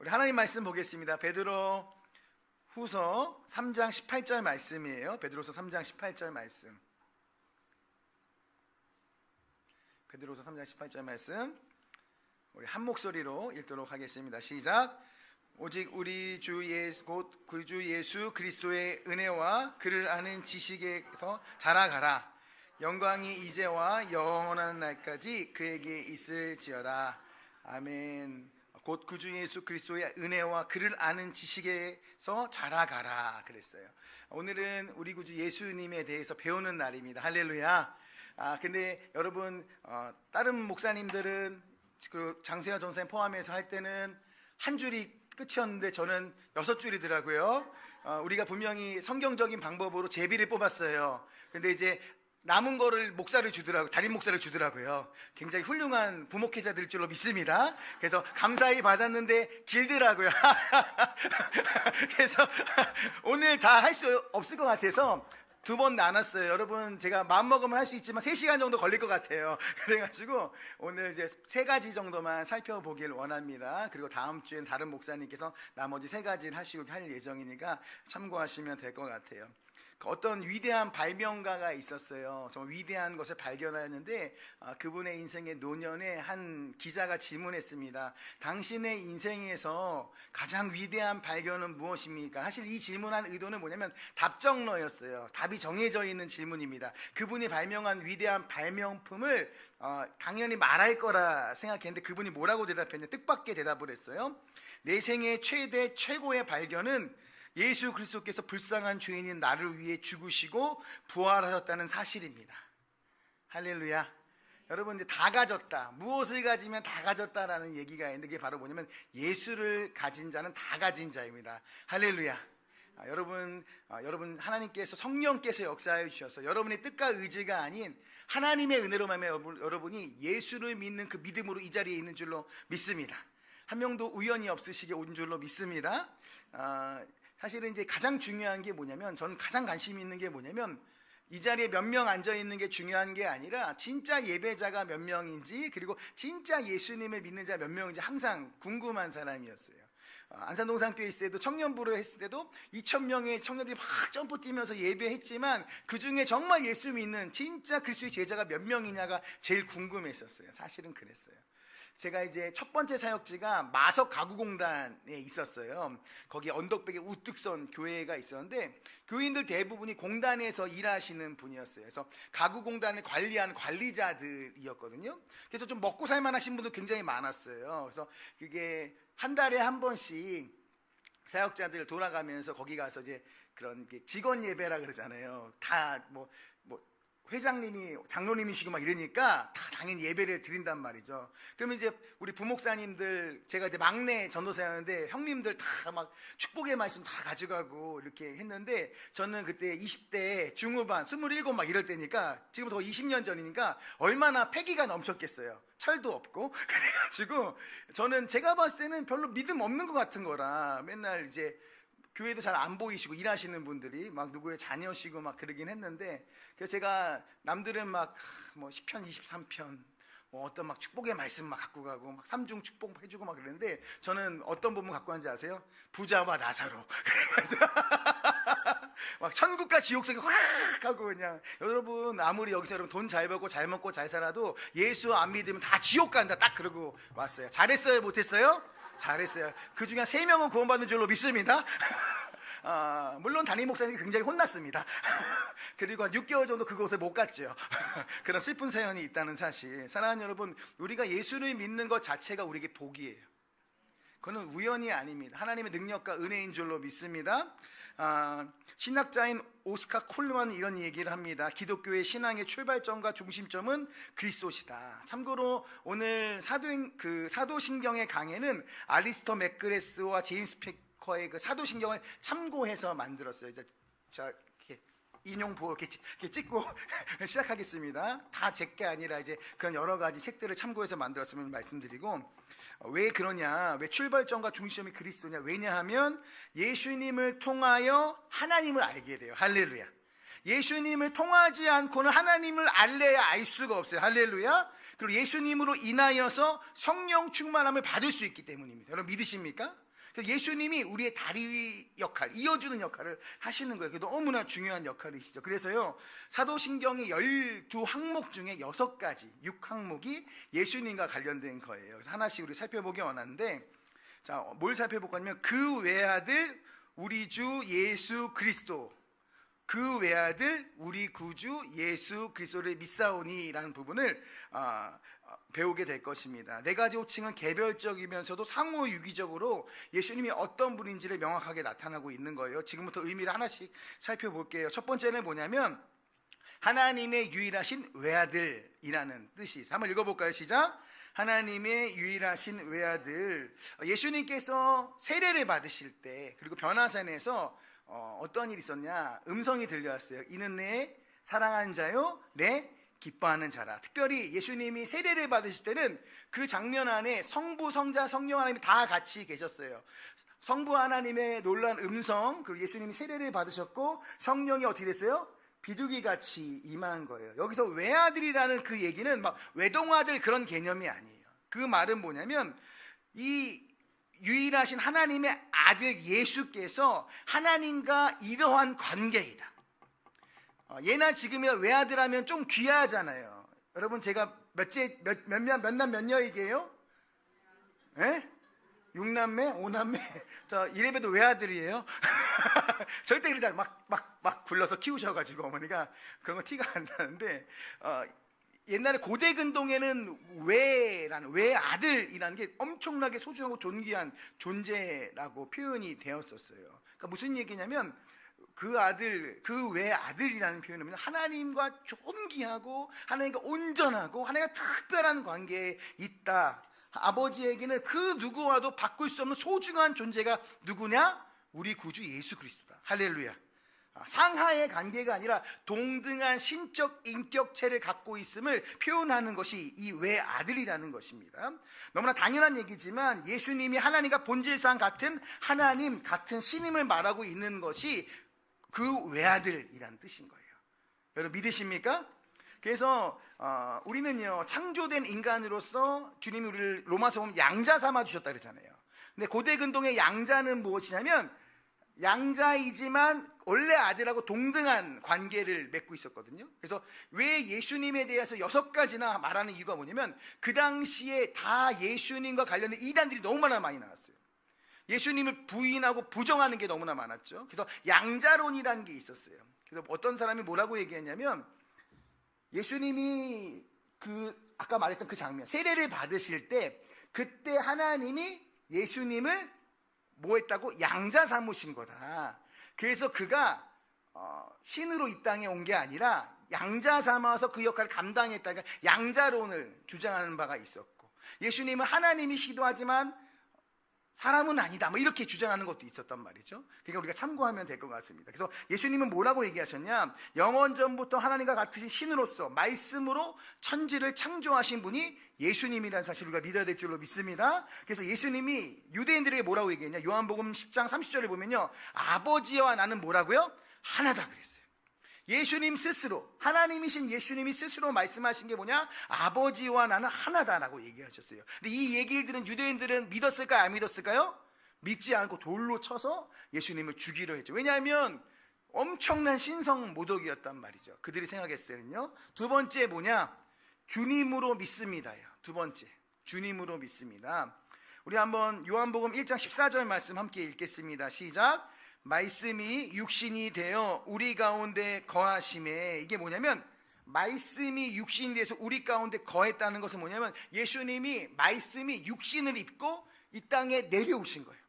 우리 하나님 말씀 보겠습니다. 베드로 후서 3장 18절 말씀이에요. 베드로서 3장 18절 말씀. 베드로서 3장 18절 말씀 우리 한 목소리로 읽도록 하겠습니다. 시작. 오직 우리 주 예수 그리스도의 은혜와 그를 아는 지식에서 자라가라. 영광이 이제와 영원한 날까지 그에게 있을지어다. 아멘. 곧 그 주 예수 그리스도의 은혜와 그를 아는 지식에서 자라가라 그랬어요. 오늘은 우리 구주 예수님에 대해서 배우는 날입니다. 할렐루야. 근데 여러분 다른 목사님들은 그 장세현 전사님 포함해서 할 때는 한 줄이 끝이었는데 저는 6줄이더라고요. 우리가 분명히 성경적인 방법으로 제비를 뽑았어요. 근데 이제 남은 거를 목사를 주더라고요. 담임 목사를 주더라고요. 굉장히 훌륭한 부목회자들 줄로 믿습니다. 그래서 감사히 받았는데 길더라고요. 그래서 오늘 다 할 수 없을 것 같아서 2번 나눴어요. 여러분 제가 마음먹으면 할 수 있지만 3시간 정도 걸릴 것 같아요. 그래가지고 오늘 이제 3가지 정도만 살펴보길 원합니다. 그리고 다음 주엔 다른 목사님께서 나머지 3가지를 하시고 할 예정이니까 참고하시면 될 것 같아요. 어떤 위대한 발명가가 있었어요. 정말 위대한 것을 발견하였는데 그분의 인생의 노년에 한 기자가 질문했습니다. 당신의 인생에서 가장 위대한 발견은 무엇입니까? 사실 이 질문한 의도는 뭐냐면 답정너였어요. 답이 정해져 있는 질문입니다. 그분이 발명한 위대한 발명품을 당연히 말할 거라 생각했는데 그분이 뭐라고 대답했냐, 뜻밖의 대답을 했어요. 내 생애 최고의 발견은 예수 그리스도께서 불쌍한 죄인인 나를 위해 죽으시고 부활하셨다는 사실입니다. 할렐루야. 여러분 이제 다 가졌다, 무엇을 가지면 다 가졌다라는 얘기가 있는데 그게 바로 뭐냐면 예수를 가진 자는 다 가진 자입니다. 할렐루야. 여러분 하나님께서 성령께서 역사해 주셔서 여러분의 뜻과 의지가 아닌 하나님의 은혜로 말미암아 여러분이 예수를 믿는 그 믿음으로 이 자리에 있는 줄로 믿습니다. 한 명도 우연히 없으시게 온 줄로 믿습니다. 사실은 이제 가장 중요한 게 뭐냐면, 저는 가장 관심 있는 게 뭐냐면 이 자리에 몇 명 앉아 있는 게 중요한 게 아니라 진짜 예배자가 몇 명인지, 그리고 진짜 예수님을 믿는 자 몇 명인지 항상 궁금한 사람이었어요. 안산동산교회 있을 때도 청년부를 했을 때도 2,000명의 청년들이 막 점프 뛰면서 예배했지만 그 중에 정말 예수 믿는 진짜 그리스도의 제자가 몇 명이냐가 제일 궁금했었어요. 사실은 그랬어요. 제가 이제 첫 번째 사역지가 마석 가구공단에 있었어요. 거기 언덕백에 우뚝 선 교회가 있었는데 교인들 대부분이 공단에서 일하시는 분이었어요. 그래서 가구공단을 관리하는 관리자들이었거든요. 그래서 좀 먹고 살만하신 분도 굉장히 많았어요. 그래서 그게 한 달에 한 번씩 사역자들 돌아가면서 거기 가서 이제 그런 직원 예배라 그러잖아요. 다 뭐 회장님이 장로님이시고 막 이러니까 다 당연히 예배를 드린단 말이죠. 그러면 이제 우리 부목사님들, 제가 이제 막내 전도사였는데 형님들 다 막 축복의 말씀 다 가져가고 이렇게 했는데 저는 그때 20대 중후반 27 막 이럴 때니까 지금부터 20년 전이니까 얼마나 패기가 넘쳤겠어요. 철도 없고. 그래가지고 저는 제가 봤을 때는 별로 믿음 없는 것 같은 거라 맨날 이제 교회도 잘 안 보이시고 일하시는 분들이 막 누구의 자녀시고 막 그러긴 했는데, 그래서 제가 남들은 막 뭐 10편 23편 뭐 어떤 막 축복의 말씀 막 갖고 가고 막 3중 축복 해주고 막 그랬는데 저는 어떤 본문 갖고 왔는지 아세요? 부자와 나사로. 그래가지고 막 천국과 지옥 속에 확 하고 그냥, 여러분 아무리 여기서 여러분 돈 잘 벌고 잘 먹고 잘 살아도 예수 안 믿으면 다 지옥 간다, 딱 그러고 왔어요. 잘했어요 못했어요? 잘했어요. 그 중에 한 3명은 구원받는 줄로 믿습니다. 물론 담임 목사님이 굉장히 혼났습니다. 그리고 한 6개월 정도 그곳에 못 갔죠. 그런 슬픈 사연이 있다는 사실. 사랑하는 여러분, 우리가 예수를 믿는 것 자체가 우리에게 복이에요. 그거는 우연이 아닙니다. 하나님의 능력과 은혜인 줄로 믿습니다. 신학자인 오스카 콜만이 이런 얘기를 합니다. 기독교의 신앙의 출발점과 중심점은 그리스도시다. 참고로 오늘 사도신경의 강해는 알리스터 맥그레스와 제임스 패커의 그 사도신경을 참고해서 만들었어요. 이제 자, 인용부 이렇게 찍고 시작하겠습니다. 다 제 게 아니라 이제 그런 여러 가지 책들을 참고해서 만들었으면 말씀드리고, 왜 그러냐, 왜 출발점과 중심점이 그리스도냐, 왜냐하면 예수님을 통하여 하나님을 알게 돼요. 할렐루야. 예수님을 통하지 않고는 하나님을 알래야 알 수가 없어요. 할렐루야. 그리고 예수님으로 인하여서 성령 충만함을 받을 수 있기 때문입니다. 여러분 믿으십니까? 그래서 예수님이 우리의 다리 역할, 이어주는 역할을 하시는 거예요. 그게 너무나 중요한 역할이시죠. 그래서요, 사도신경의 12항목 중에 6가지, 6항목이 예수님과 관련된 거예요. 그래서 하나씩 우리 살펴보기 원하는데, 자, 뭘 살펴볼까 하면 그 외아들 우리 주 예수 그리스도, 그 외아들 우리 구주 예수 그리스도를 믿사오니라는 부분을 배우게 될 것입니다. 네 가지 호칭은 개별적이면서도 상호유기적으로 예수님이 어떤 분인지를 명확하게 나타나고 있는 거예요. 지금부터 의미를 하나씩 살펴볼게요. 첫 번째는 뭐냐면 하나님의 유일하신 외아들이라는 뜻이. 한번 읽어볼까요? 시작. 하나님의 유일하신 외아들. 예수님께서 세례를 받으실 때, 그리고 변화산에서 어떤 일이 있었냐? 음성이 들려왔어요. 이는 내 사랑하는 자요, 내 기뻐하는 자라. 특별히 예수님이 세례를 받으실 때는 그 장면 안에 성부, 성자, 성령 하나님이 다 같이 계셨어요. 성부 하나님의 놀라운 음성, 그리고 예수님이 세례를 받으셨고 성령이 어떻게 됐어요? 비둘기같이 임한 거예요. 여기서 외아들이라는 그 얘기는 막 외동아들 그런 개념이 아니에요. 그 말은 뭐냐면 이 유일하신 하나님의 아들 예수께서 하나님과 이러한 관계이다. 예나 지금이야 외아들 하면 좀 귀하잖아요. 여러분, 제가 몇 여이게요? 예? 6남매? 5남매? 저 이래봬도 외아들이에요. 절대 그러지 않아요. 막 불러서 키우셔가지고 어머니가 그런 거 티가 안 나는데, 옛날에 고대 근동에는 외아들이라는 게 엄청나게 소중하고 존귀한 존재라고 표현이 되었었어요. 그러니까 무슨 얘기냐면 그 아들, 그 외아들이라는 표현은 하나님과 존귀하고 하나님과 온전하고 하나님과 특별한 관계에 있다. 아버지에게는 그 누구와도 바꿀 수 없는 소중한 존재가 누구냐? 우리 구주 예수 그리스도다. 할렐루야. 상하의 관계가 아니라 동등한 신적 인격체를 갖고 있음을 표현하는 것이 이 외아들이라는 것입니다. 너무나 당연한 얘기지만 예수님이 하나님과 본질상 같은 하나님, 같은 신임을 말하고 있는 것이 그 외아들이라는 뜻인 거예요. 여러분 믿으십니까? 그래서 우리는요, 창조된 인간으로서 주님이 우리를 로마서 보면 양자 삼아 주셨다 그러잖아요. 근데 고대 근동의 양자는 무엇이냐면 양자이지만 원래 아들하고 동등한 관계를 맺고 있었거든요. 그래서 왜 예수님에 대해서 6가지나 말하는 이유가 뭐냐면 그 당시에 다 예수님과 관련된 이단들이 너무나 많이 나왔어요. 예수님을 부인하고 부정하는 게 너무나 많았죠. 그래서 양자론이라는 게 있었어요. 그래서 어떤 사람이 뭐라고 얘기했냐면 예수님이 아까 말했던 그 장면, 세례를 받으실 때 그때 하나님이 예수님을 뭐 했다고? 양자 삼으신 거다. 그래서 그가 신으로 이 땅에 온 게 아니라 양자 삼아서 그 역할을 감당했다. 그러니까 양자론을 주장하는 바가 있었고, 예수님은 하나님이시기도 하지만 사람은 아니다, 뭐 이렇게 주장하는 것도 있었단 말이죠. 그러니까 우리가 참고하면 될 것 같습니다. 그래서 예수님은 뭐라고 얘기하셨냐? 영원전부터 하나님과 같으신 신으로서 말씀으로 천지를 창조하신 분이 예수님이라는 사실을 우리가 믿어야 될 줄로 믿습니다. 그래서 예수님이 유대인들에게 뭐라고 얘기했냐? 요한복음 10장 30절에 보면요, 아버지와 나는 뭐라고요? 하나다 그랬어요. 예수님 스스로, 하나님이신 예수님이 스스로 말씀하신 게 뭐냐? 아버지와 나는 하나다라고 얘기하셨어요. 근데 이 얘기를 들은 유대인들은 믿었을까요? 안 믿었을까요? 믿지 않고 돌로 쳐서 예수님을 죽이려 했죠. 왜냐하면 엄청난 신성 모독이었단 말이죠. 그들이 생각했어요. 두 번째 뭐냐? 주님으로 믿습니다요. 두 번째, 주님으로 믿습니다. 우리 한번 요한복음 1장 14절 말씀 함께 읽겠습니다. 시작. 말씀이 육신이 되어 우리 가운데 거하심에, 이게 뭐냐면 말씀이 육신이 돼서 우리 가운데 거했다는 것은 뭐냐면 예수님이 말씀이 육신을 입고 이 땅에 내려오신 거예요.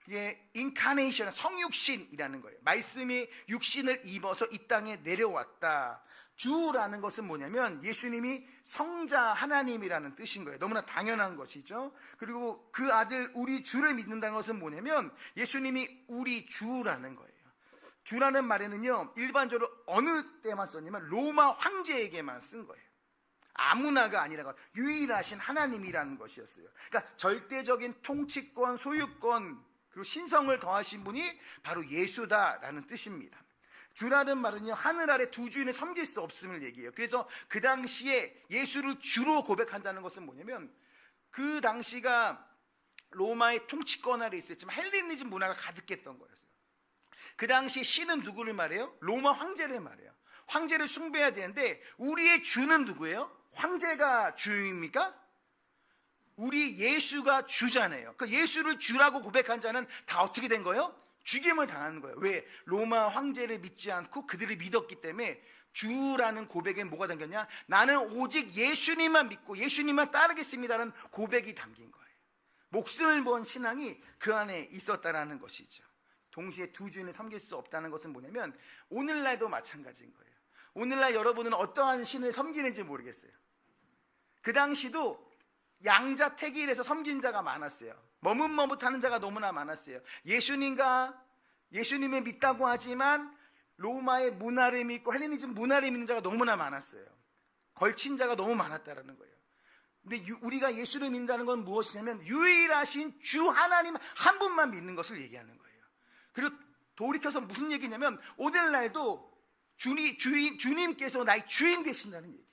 이게 인카네이션, 성육신이라는 거예요. 말씀이 육신을 입어서 이 땅에 내려왔다. 주라는 것은 뭐냐면 예수님이 성자 하나님이라는 뜻인 거예요. 너무나 당연한 것이죠. 그리고 그 아들 우리 주를 믿는다는 것은 뭐냐면 예수님이 우리 주라는 거예요. 주라는 말에는요, 일반적으로 어느 때만 썼냐면 로마 황제에게만 쓴 거예요. 아무나가 아니라 유일하신 하나님이라는 것이었어요. 그러니까 절대적인 통치권, 소유권, 그리고 신성을 더하신 분이 바로 예수다라는 뜻입니다. 주라는 말은요, 하늘 아래 두 주인을 섬길 수 없음을 얘기해요. 그래서 그 당시에 예수를 주로 고백한다는 것은 뭐냐면 그 당시가 로마의 통치권 아래 있었지만 헬레니즘 문화가 가득했던 거였어요. 그 당시 신은 누구를 말해요? 로마 황제를 말해요. 황제를 숭배해야 되는데 우리의 주는 누구예요? 황제가 주입니까? 우리 예수가 주잖아요. 그 예수를 주라고 고백한 자는 다 어떻게 된 거예요? 죽임을 당하는 거예요. 왜? 로마 황제를 믿지 않고 그들을 믿었기 때문에 주라는 고백에 뭐가 담겼냐? 나는 오직 예수님만 믿고 예수님만 따르겠습니다라는 고백이 담긴 거예요. 목숨을 건 신앙이 그 안에 있었다라는 것이죠. 동시에 두 주인을 섬길 수 없다는 것은 뭐냐면 오늘날도 마찬가지인 거예요. 오늘날 여러분은 어떠한 신을 섬기는지 모르겠어요. 그 당시도 양자택일에서 섬긴 자가 많았어요. 머뭇머뭇하는 자가 너무나 많았어요. 예수님을 믿다고 하지만 로마의 문화를 믿고 헬레니즘 문화를 믿는 자가 너무나 많았어요. 걸친 자가 너무 많았다라는 거예요. 근데 우리가 예수를 믿는다는 건 무엇이냐면 유일하신 주 하나님 한 분만 믿는 것을 얘기하는 거예요. 그리고 돌이켜서 무슨 얘기냐면 오늘날도 주님께서 나의 주인 되신다는 얘기예요.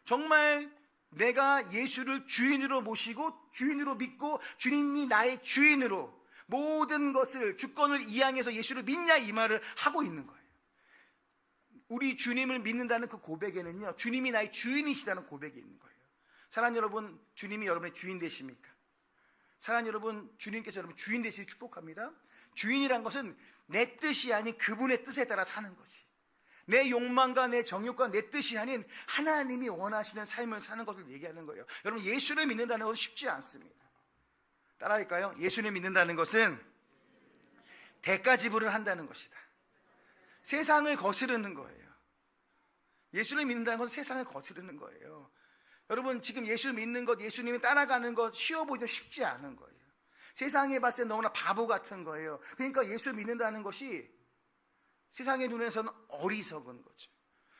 정말 내가 예수를 주인으로 모시고 주인으로 믿고 주님이 나의 주인으로 모든 것을 주권을 이양해서 예수를 믿냐 이 말을 하고 있는 거예요. 우리 주님을 믿는다는 그 고백에는요, 주님이 나의 주인이시다는 고백이 있는 거예요. 사랑하는 여러분, 주님이 여러분의 주인 되십니까? 사랑하는 여러분, 주님께서 여러분 주인 되시길 축복합니다. 주인이란 것은 내 뜻이 아닌 그분의 뜻에 따라 사는 것이, 내 욕망과 내 정욕과 내 뜻이 아닌 하나님이 원하시는 삶을 사는 것을 얘기하는 거예요. 여러분, 예수를 믿는다는 것은 쉽지 않습니다. 따라할까요? 예수를 믿는다는 것은 대가 지불을 한다는 것이다. 세상을 거스르는 거예요. 예수를 믿는다는 것은 세상을 거스르는 거예요. 여러분, 지금 예수 믿는 것, 예수님이 따라가는 것 쉬워 보이죠? 쉽지 않은 거예요. 세상에 봤을 때 너무나 바보 같은 거예요. 그러니까 예수 믿는다는 것이 세상의 눈에서는 어리석은 거죠.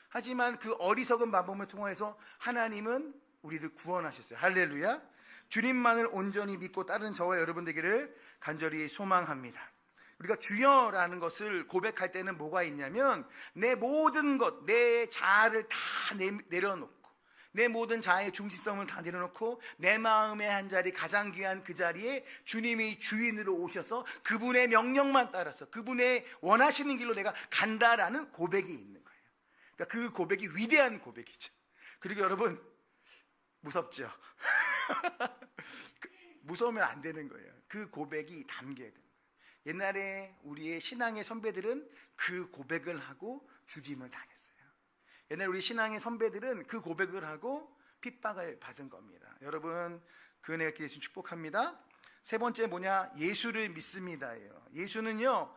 하지만 그 어리석은 방법을 통해서 하나님은 우리를 구원하셨어요. 할렐루야. 주님만을 온전히 믿고 따르는 저와 여러분 되기를 간절히 소망합니다. 우리가 주여라는 것을 고백할 때는 뭐가 있냐면 내 모든 것, 내 자아를 다 내려놓고 내 모든 자아의 중심성을 다 내려놓고 내 마음의 한 자리, 가장 귀한 그 자리에 주님이 주인으로 오셔서 그분의 명령만 따라서 그분의 원하시는 길로 내가 간다라는 고백이 있는 거예요. 그러니까 그 고백이 위대한 고백이죠. 그리고 여러분, 무섭죠? 무서우면 안 되는 거예요. 그 고백이 담겨야 되는 거예요. 옛날에 우리의 신앙의 선배들은 그 고백을 하고 죽임을 당했어요. 옛날 우리 신앙의 선배들은 그 고백을 하고 핍박을 받은 겁니다. 여러분, 그 은혜가 있게 되시길 축복합니다. 세 번째 뭐냐? 예수를 믿습니다예요. 예수는요,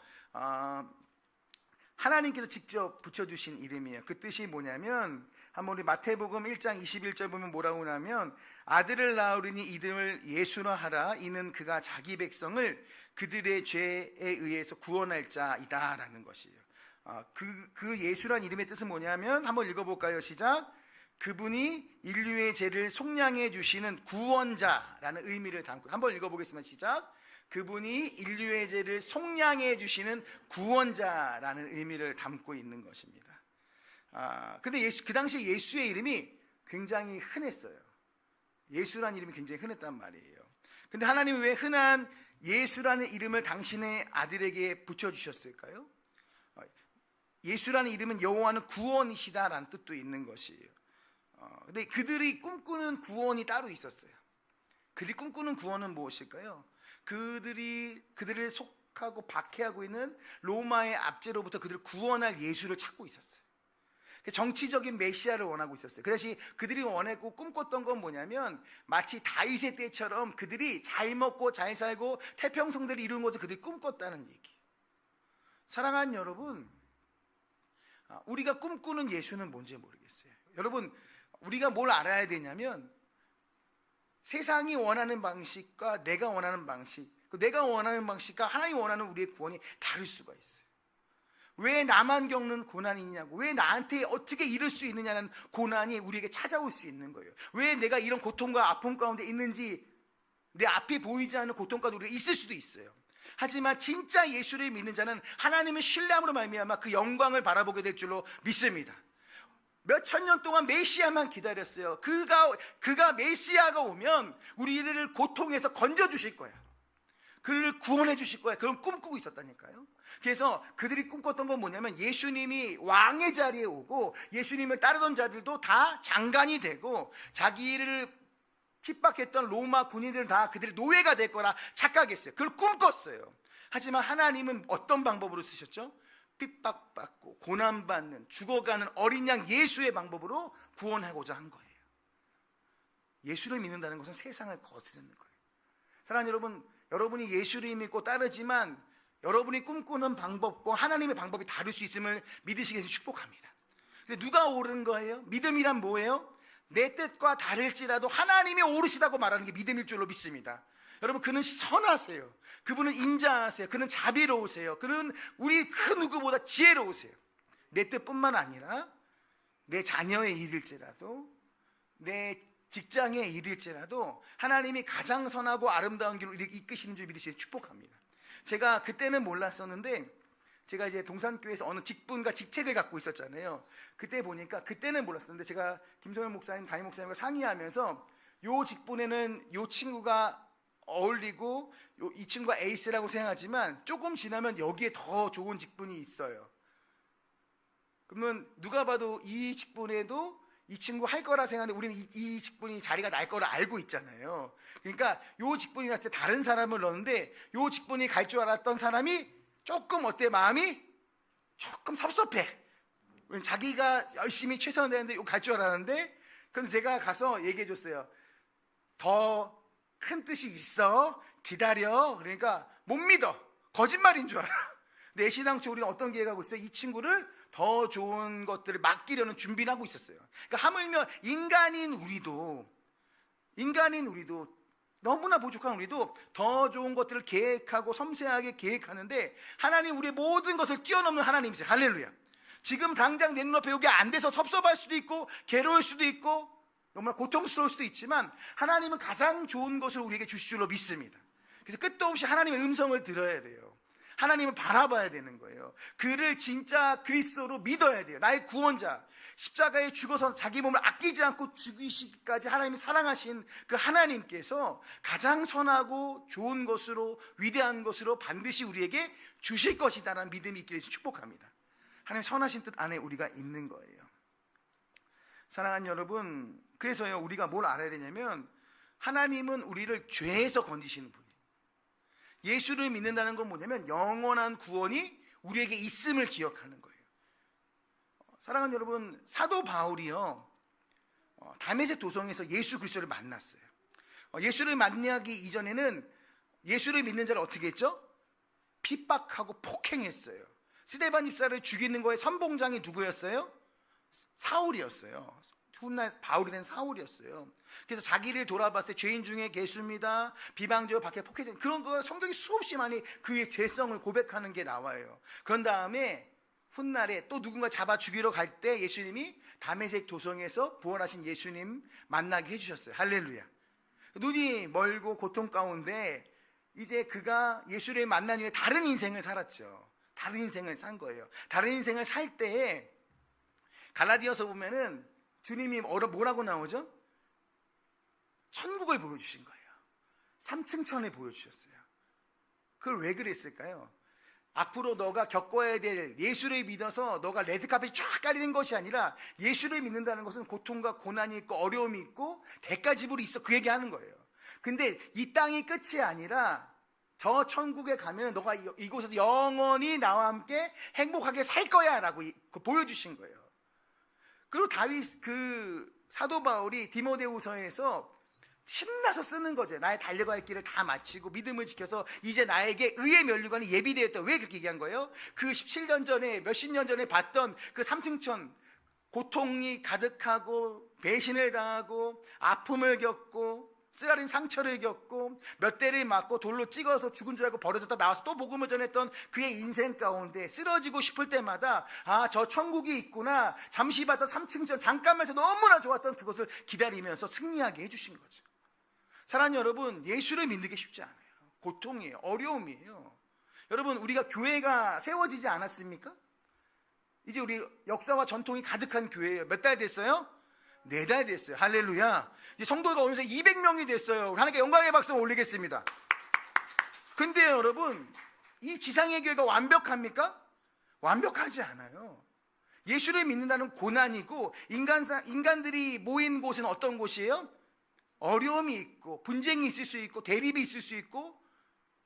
하나님께서 직접 붙여주신 이름이에요. 그 뜻이 뭐냐면, 한번 우리 마태복음 1장 21절 보면 뭐라고 하냐면, 아들을 낳으리니 이름을 예수라 하라. 이는 그가 자기 백성을 그들의 죄에 의해서 구원할 자이다 라는 것이에요. 그 예수란 이름의 뜻은 뭐냐면, 한번 읽어볼까요? 시작. 그분이 인류의 죄를 속량해 주시는 구원자라는 의미를 담고, 한번 읽어보겠습니다. 시작. 그분이 인류의 죄를 속량해 주시는 구원자라는 의미를 담고 있는 것입니다. 근데 그 당시 예수의 이름이 굉장히 흔했어요. 예수라는 이름이 굉장히 흔했단 말이에요. 근데 하나님이 왜 흔한 예수라는 이름을 당신의 아들에게 붙여주셨을까요? 예수라는 이름은 여호와는 구원이시다라는 뜻도 있는 것이에요. 근데 그들이 꿈꾸는 구원이 따로 있었어요. 그들이 꿈꾸는 구원은 무엇일까요? 그들을 속하고 박해하고 있는 로마의 압제로부터 그들을 구원할 예수를 찾고 있었어요. 정치적인 메시아를 원하고 있었어요. 그래서 그들이 원했고 꿈꿨던 건 뭐냐면, 마치 다윗의 때처럼 그들이 잘 먹고 잘 살고 태평성대를 이루는 것을 그들이 꿈꿨다는 얘기. 사랑하는 여러분, 우리가 꿈꾸는 예수는 뭔지 모르겠어요. 여러분, 우리가 뭘 알아야 되냐면, 세상이 원하는 방식과 내가 원하는 방식, 내가 원하는 방식과 하나님이 원하는 우리의 구원이 다를 수가 있어요. 왜 나만 겪는 고난이냐고, 왜 나한테 어떻게 이럴 수 있느냐는 고난이 우리에게 찾아올 수 있는 거예요. 왜 내가 이런 고통과 아픔 가운데 있는지, 내 앞이 보이지 않는 고통 가운데 우리가 있을 수도 있어요. 하지만 진짜 예수를 믿는 자는 하나님의 신뢰함으로 말미암아 그 영광을 바라보게 될 줄로 믿습니다. 몇천 년 동안 메시아만 기다렸어요. 그가 메시아가 오면 우리를 고통에서 건져주실 거야. 그를 구원해 주실 거야. 그런 꿈꾸고 있었다니까요. 그래서 그들이 꿈꿨던 건 뭐냐면 예수님이 왕의 자리에 오고 예수님을 따르던 자들도 다 장관이 되고 자기를 핍박했던 로마 군인들은 다 그들의 노예가 될 거라 착각했어요. 그걸 꿈꿨어요. 하지만 하나님은 어떤 방법으로 쓰셨죠? 핍박받고 고난받는 죽어가는 어린 양 예수의 방법으로 구원하고자 한 거예요. 예수를 믿는다는 것은 세상을 거스르는 거예요. 사랑하는 여러분, 여러분이 예수를 믿고 따르지만 여러분이 꿈꾸는 방법과 하나님의 방법이 다를 수 있음을 믿으시기 위해서 축복합니다. 근데 누가 옳은 거예요? 믿음이란 뭐예요? 내 뜻과 다를지라도 하나님이 옳으시다고 말하는 게 믿음일 줄로 믿습니다. 여러분, 그는 선하세요. 그분은 인자하세요. 그는 자비로우세요. 그는 우리 그 누구보다 지혜로우세요. 내 뜻뿐만 아니라 내 자녀의 일일지라도 내 직장의 일일지라도 하나님이 가장 선하고 아름다운 길로 이끄시는 줄 믿으시기를 축복합니다. 제가 그때는 몰랐었는데 제가 이제 동산교회에서 어느 직분과 직책을 갖고 있었잖아요. 그때 보니까 그때는 몰랐었는데 제가 김성현 목사님, 담임 목사님과 상의하면서 요 직분에는 요 친구가 어울리고 이 친구가 에이스라고 생각하지만 조금 지나면 여기에 더 좋은 직분이 있어요. 그러면 누가 봐도 이 직분에도 이 친구 할 거라 생각하는데 우리는 이 직분이 자리가 날 거를 알고 있잖아요. 그러니까 요 직분이 날 때 다른 사람을 넣는데 요 직분이 갈 줄 알았던 사람이 조금 어때? 마음이 조금 섭섭해. 자기가 열심히 최선을 다했는데 요 갈 줄 알았는데 그럼 제가 가서 얘기해 줬어요. 더 큰 뜻이 있어. 기다려. 그러니까 못 믿어. 거짓말인 줄 알아. 내 신앙초 우리는 어떤 계획을 하고 있어요? 이 친구를 더 좋은 것들을 맡기려는 준비를 하고 있었어요. 그러니까 하물며 인간인 우리도 너무나 부족한 우리도 더 좋은 것들을 계획하고 섬세하게 계획하는데 하나님 우리의 모든 것을 뛰어넘는 하나님이세요. 할렐루야. 지금 당장 내 눈앞에 여기 안 돼서 섭섭할 수도 있고 괴로울 수도 있고 정말 고통스러울 수도 있지만 하나님은 가장 좋은 것을 우리에게 주실 줄로 믿습니다. 그래서 끝도 없이 하나님의 음성을 들어야 돼요. 하나님을 바라봐야 되는 거예요. 그를 진짜 그리스도로 믿어야 돼요. 나의 구원자, 십자가에 죽어서 자기 몸을 아끼지 않고 죽이시기까지 하나님이 사랑하신 그 하나님께서 가장 선하고 좋은 것으로 위대한 것으로 반드시 우리에게 주실 것이다라는 믿음이 있기를 축복합니다. 하나님 선하신 뜻 안에 우리가 있는 거예요. 사랑하는 여러분, 그래서요 우리가 뭘 알아야 되냐면 하나님은 우리를 죄에서 건지시는 분이에요. 예수를 믿는다는 건 뭐냐면 영원한 구원이 우리에게 있음을 기억하는 거예요. 사랑하는 여러분, 사도 바울이요 다메섹 도성에서 예수 그리스도를 만났어요. 예수를 만나기 이전에는 예수를 믿는 자를 어떻게 했죠? 핍박하고 폭행했어요. 스데반 집사를 죽이는 거에 선봉장이 누구였어요? 사울이었어요. 훗날 바울이 된 사울이었어요. 그래서 자기를 돌아봤을 때 죄인 중에 계수입니다. 비방적으로 밖에 폭행했죠. 그런 거 성경이 수없이 많이 그의 죄성을 고백하는 게 나와요. 그런 다음에 훗날에 또 누군가 잡아 죽이러 갈 때 예수님이 다메섹 도성에서 부활하신 예수님 만나게 해주셨어요. 할렐루야. 눈이 멀고 고통 가운데 이제 그가 예수를 만난 후에 다른 인생을 살았죠. 다른 인생을 산 거예요. 다른 인생을 살 때에 갈라디아서 보면은 주님이 뭐라고 나오죠? 천국을 보여주신 거예요. 3층 천을 보여주셨어요. 그걸 왜 그랬을까요? 앞으로 너가 겪어야 될 예수를 믿어서 너가 레드카펫이 쫙 깔리는 것이 아니라 예수를 믿는다는 것은 고통과 고난이 있고 어려움이 있고 대가지불이 있어. 그 얘기하는 거예요. 근데 이 땅이 끝이 아니라 저 천국에 가면 너가 이곳에서 영원히 나와 함께 행복하게 살 거야 라고 보여주신 거예요. 그리고 사도 바울이 디모데후서에서 신나서 쓰는 거죠. 나의 달려갈 길을 다 마치고 믿음을 지켜서 이제 나에게 의의 면류관이 예비되었다. 왜 그렇게 얘기한 거예요? 그 17년 전에 몇십 년 전에 봤던 그 3층천 고통이 가득하고 배신을 당하고 아픔을 겪고 쓰라린 상처를 겪고 몇 대를 맞고 돌로 찍어서 죽은 줄 알고 버려졌다 나와서 또 복음을 전했던 그의 인생 가운데 쓰러지고 싶을 때마다 저 천국이 있구나, 잠시 봤던 3층전 잠깐만 해서 너무나 좋았던 그것을 기다리면서 승리하게 해주신 거죠. 사랑하는 여러분, 예수를 믿는 게 쉽지 않아요. 고통이에요. 어려움이에요. 여러분, 우리가 교회가 세워지지 않았습니까? 이제 우리 역사와 전통이 가득한 교회예요. 몇 달 됐어요? 4달 됐어요. 할렐루야. 이제 성도가 오면서 200명이 됐어요. 우리 하나님께 영광의 박수 올리겠습니다. 근데 여러분, 이 지상의 교회가 완벽합니까? 완벽하지 않아요. 예수를 믿는다는 고난이고, 인간들이 모인 곳은 어떤 곳이에요? 어려움이 있고, 분쟁이 있을 수 있고, 대립이 있을 수 있고,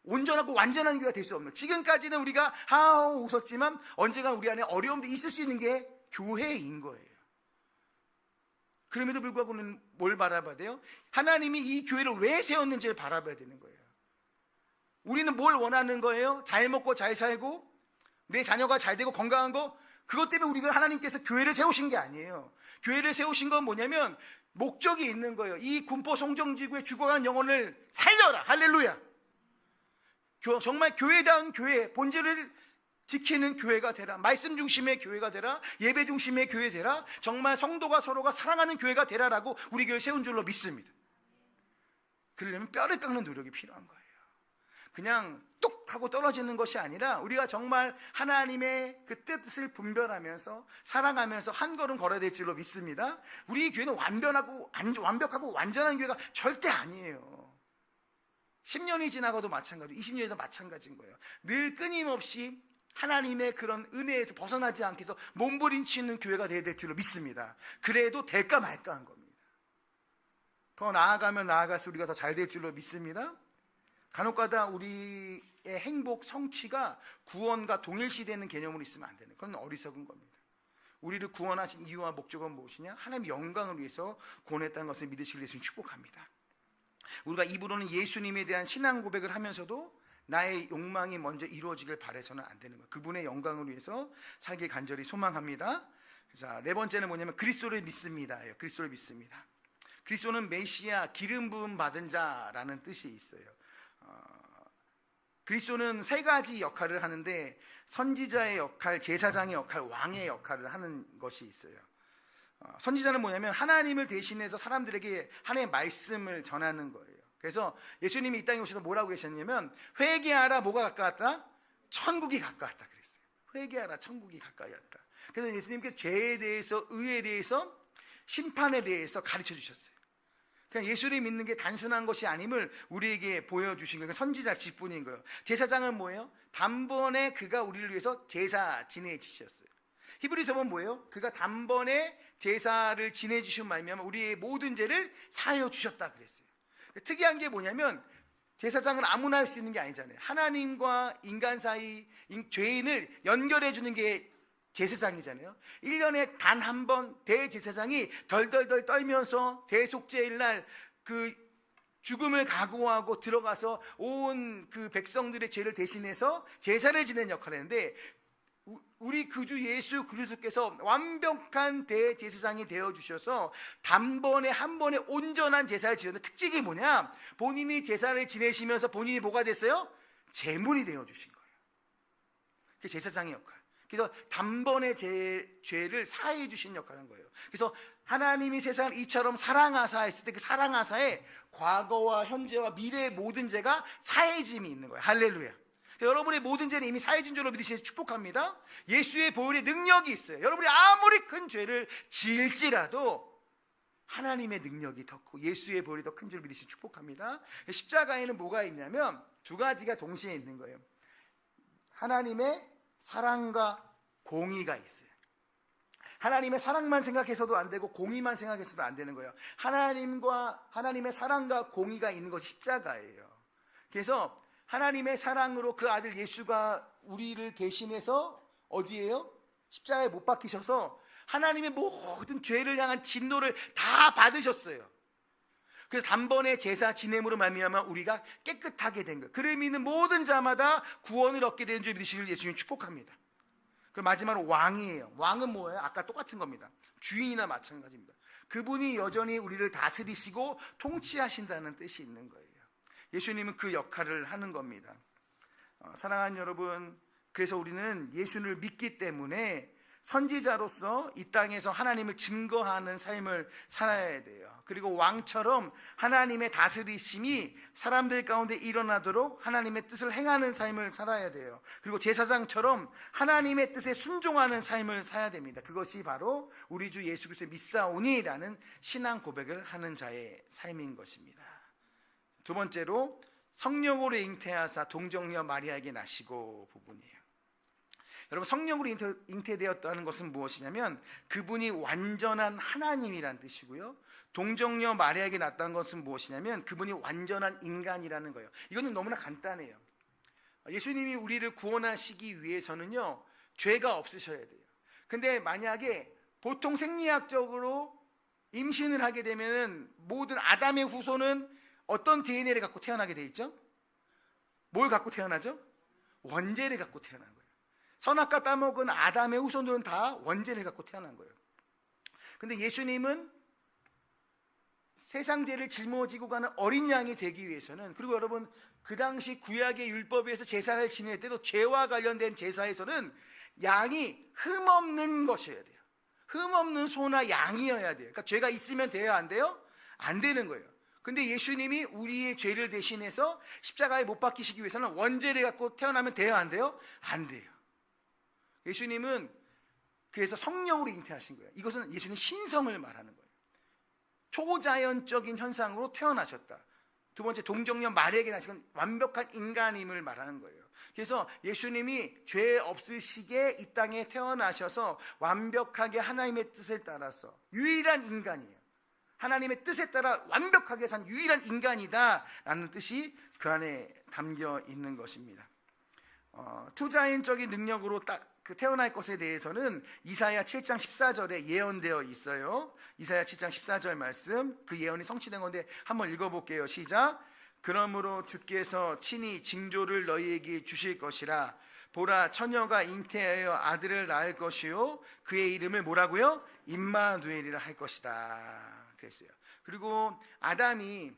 온전하고 완전한 교회가 될 수 없는, 지금까지는 우리가 하하호 웃었지만 언젠가 우리 안에 어려움도 있을 수 있는 게 교회인 거예요. 그럼에도 불구하고 우리는 뭘 바라봐야 돼요? 하나님이 이 교회를 왜 세웠는지를 바라봐야 되는 거예요. 우리는 뭘 원하는 거예요? 잘 먹고 잘 살고 내 자녀가 잘 되고 건강한 거, 그것 때문에 우리가 하나님께서 교회를 세우신 게 아니에요. 교회를 세우신 건 뭐냐면 목적이 있는 거예요. 이 군포 송정지구의 죽어가는 영혼을 살려라. 할렐루야. 정말 교회다운 교회, 본질을 지키는 교회가 되라. 말씀 중심의 교회가 되라. 예배 중심의 교회 되라. 정말 성도가 서로가 사랑하는 교회가 되라라고 우리 교회 세운 줄로 믿습니다. 그러려면 뼈를 깎는 노력이 필요한 거예요. 그냥 뚝 하고 떨어지는 것이 아니라 우리가 정말 하나님의 그 뜻을 분별하면서 사랑하면서 한 걸음 걸어야 될 줄로 믿습니다. 우리 교회는 완벽하고 완전한 교회가 절대 아니에요. 10년이 지나가도 마찬가지, 20년이도 마찬가지인 거예요. 늘 끊임없이 하나님의 그런 은혜에서 벗어나지 않게 해서 몸부림치는 교회가 되어야 될 줄로 믿습니다. 그래도 될까 말까 한 겁니다. 더 나아가면 나아갈수록 우리가 더 잘 될 줄로 믿습니다. 간혹가다 우리의 행복, 성취가 구원과 동일시되는 개념으로 있으면 안 되는, 그건 어리석은 겁니다. 우리를 구원하신 이유와 목적은 무엇이냐? 하나님의 영광을 위해서 구원했다는 것을 믿으시길 예수님 축복합니다. 우리가 입으로는 예수님에 대한 신앙 고백을 하면서도 나의 욕망이 먼저 이루어지길 바라서는 안 되는 거예요. 그분의 영광을 위해서 살길 간절히 소망합니다. 자, 네 번째는 뭐냐면 그리스도를 믿습니다. 그리스도를 믿습니다. 그리스도는 메시아, 기름 부음 받은 자라는 뜻이 있어요. 그리스도는 세 가지 역할을 하는데 선지자의 역할, 제사장의 역할, 왕의 역할을 하는 것이 있어요. 선지자는 뭐냐면 하나님을 대신해서 사람들에게 하나님의 말씀을 전하는 거예요. 그래서 예수님이 이 땅에 오셔서 뭐라고 계셨냐면 회개하라, 뭐가 가까웠다? 천국이 가까웠다 그랬어요. 회개하라, 천국이 가까이 왔다. 그래서 예수님께 죄에 대해서, 의에 대해서, 심판에 대해서 가르쳐 주셨어요. 그냥 예수를 믿는 게 단순한 것이 아님을 우리에게 보여주신 거예요. 선지자 직분인 거예요. 제사장은 뭐예요? 단번에 그가 우리를 위해서 제사 지내주셨어요. 히브리서 보면 뭐예요? 그가 단번에 제사를 지내주신 말미암아 우리의 모든 죄를 사하여 주셨다 그랬어요. 특이한 게 뭐냐면 제사장은 아무나 할 수 있는 게 아니잖아요. 하나님과 인간 사이 죄인을 연결해 주는 게 제사장이잖아요. 1년에 단 한 번 대제사장이 덜덜덜 떨면서 대속죄일 날 그 죽음을 각오하고 들어가서 온 그 백성들의 죄를 대신해서 제사를 지내는 역할을 했는데, 우리 구주 예수 그리스도께서 완벽한 대제사장이 되어주셔서 단번에 한 번에 온전한 제사를 지내는 특징이 뭐냐? 본인이 제사를 지내시면서 본인이 뭐가 됐어요? 제물이 되어주신 거예요. 그게 제사장의 역할. 그래서 단번에 죄를 사해 주신 역할을 한 거예요. 그래서 하나님이 세상을 이처럼 사랑하사 했을 때 그 사랑하사에 과거와 현재와 미래의 모든 죄가 사해짐이 있는 거예요. 할렐루야. 여러분의 모든 죄는 이미 사해진 줄로 믿으시니 축복합니다. 예수의 보혈의 능력이 있어요. 여러분이 아무리 큰 죄를 지을지라도 하나님의 능력이 더 크고 예수의 보혈이 더 큰 줄 믿으시니 축복합니다. 십자가에는 뭐가 있냐면 두 가지가 동시에 있는 거예요. 하나님의 사랑과 공의가 있어요. 하나님의 사랑만 생각해서도 안 되고 공의만 생각해서도 안 되는 거예요. 하나님의 사랑과 공의가 있는 것이 십자가예요. 그래서 하나님의 사랑으로 그 아들 예수가 우리를 대신해서 어디에요? 십자가에 못 박히셔서 하나님의 모든 죄를 향한 진노를 다 받으셨어요. 그래서 단번에 제사 지냄으로 말미암아 우리가 깨끗하게 된 거예요. 그를 믿는 모든 자마다 구원을 얻게 되는 줄 믿으시길 예수님 축복합니다. 그리고 마지막으로 왕이에요. 왕은 뭐예요? 아까 똑같은 겁니다. 주인이나 마찬가지입니다. 그분이 여전히 우리를 다스리시고 통치하신다는 뜻이 있는 거예요. 예수님은 그 역할을 하는 겁니다. 사랑하는 여러분, 그래서 우리는 예수를 믿기 때문에 선지자로서 이 땅에서 하나님을 증거하는 삶을 살아야 돼요. 그리고 왕처럼 하나님의 다스리심이 사람들 가운데 일어나도록 하나님의 뜻을 행하는 삶을 살아야 돼요. 그리고 제사장처럼 하나님의 뜻에 순종하는 삶을 살아야 됩니다. 그것이 바로 우리 주 예수 그리스도의 믿사오니라는 신앙 고백을 하는 자의 삶인 것입니다. 두 번째로 성령으로 잉태하사 동정녀 마리아에게 나시고 부분이에요. 여러분, 성령으로 잉태되었다는 것은 무엇이냐면 그분이 완전한 하나님이란 뜻이고요. 동정녀 마리아에게 낳았다는 것은 무엇이냐면 그분이 완전한 인간이라는 거예요. 이거는 너무나 간단해요. 예수님이 우리를 구원하시기 위해서는요, 죄가 없으셔야 돼요. 근데 만약에 보통 생리학적으로 임신을 하게 되면은 모든 아담의 후손은 어떤 DNA를 갖고 태어나게 돼 있죠? 뭘 갖고 태어나죠? 원죄를 갖고 태어난 거예요. 선악과 따먹은 아담의 후손들은 다 원죄를 갖고 태어난 거예요. 근데 예수님은 세상 죄를 짊어지고 가는 어린 양이 되기 위해서는, 그리고 여러분 그 당시 구약의 율법에서 제사를 지낼 때도 죄와 관련된 제사에서는 양이 흠없는 것이어야 돼요. 흠없는 소나 양이어야 돼요. 그러니까 죄가 있으면 돼요, 안 돼요? 안 되는 거예요. 근데 예수님이 우리의 죄를 대신해서 십자가에 못 박히시기 위해서는 원죄를 갖고 태어나면 돼요, 안 돼요? 안 돼요. 예수님은 그래서 성령으로 잉태하신 거예요. 이것은 예수님 신성을 말하는 거예요. 초자연적인 현상으로 태어나셨다. 두 번째, 동정녀 마리아에게 나신 건 완벽한 인간임을 말하는 거예요. 그래서 예수님이 죄 없으시게 이 땅에 태어나셔서 완벽하게 하나님의 뜻을 따라서 유일한 인간이에요. 하나님의 뜻에 따라 완벽하게 산 유일한 인간이다라는 뜻이 그 안에 담겨 있는 것입니다. 초자연적인 능력으로 딱 태어날 것에 대해서는 이사야 7장 14절에 예언되어 있어요. 이사야 7장 14절 말씀, 그 예언이 성취된 건데 한번 읽어볼게요. 시작. 그러므로 주께서 친히 징조를 너희에게 주실 것이라. 보라, 처녀가 잉태하여 아들을 낳을 것이요 그의 이름을 뭐라고요? 임마누엘이라 할 것이다 그랬어요. 그리고 아담이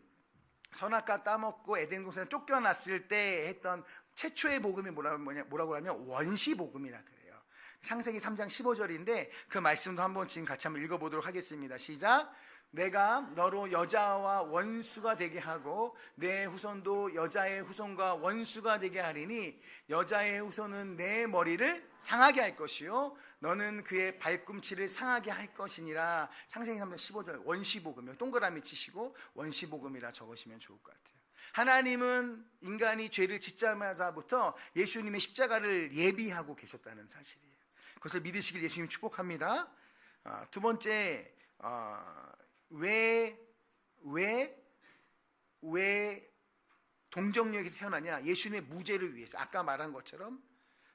선악과 따먹고 에덴 동산에 쫓겨났을 때 했던 최초의 복음이 뭐라고 하면 원시복음이라 그래요. 창세기 3장 15절인데 그 말씀도 한번 지금 같이 한번 읽어보도록 하겠습니다. 시작. 내가 너로 여자와 원수가 되게 하고 내 후손도 여자의 후손과 원수가 되게 하리니 여자의 후손은 내 머리를 상하게 할 것이요 너는 그의 발꿈치를 상하게 할 것이니라. 창세기 3장 15절 원시복음이요. 동그라미 치시고 원시복음이라 적으시면 좋을 것 같아요. 하나님은 인간이 죄를 짓자마자부터 예수님의 십자가를 예비하고 계셨다는 사실이에요. 그것을 믿으시길 예수님 축복합니다. 두 번째, 왜 동정녀에게서 태어나냐? 예수님의 무죄를 위해서. 아까 말한 것처럼